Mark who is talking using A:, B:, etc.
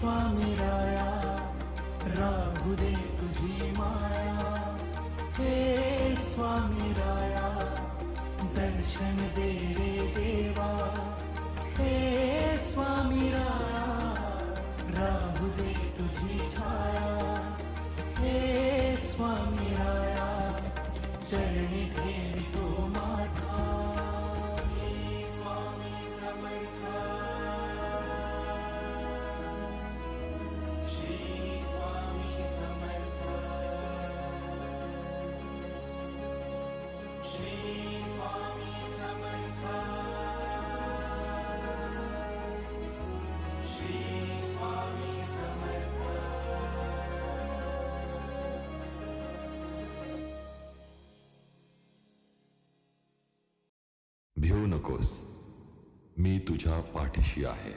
A: स्वामी राया राहू दे तुझी माया, हे स्वामी राया दर्शन दे रे देवा, हे स्वामी राया राहू दे तुझी छाया, हे स्वामी राया चरणी ठेवितो माथा, हे स्वामी समर्था, श्री स्वामी समर्था, श्री स्वामी समर्था, श्री स्वामी समर्था.
B: भिवू नकोस, मी तुझ्या पाठीशी आहे.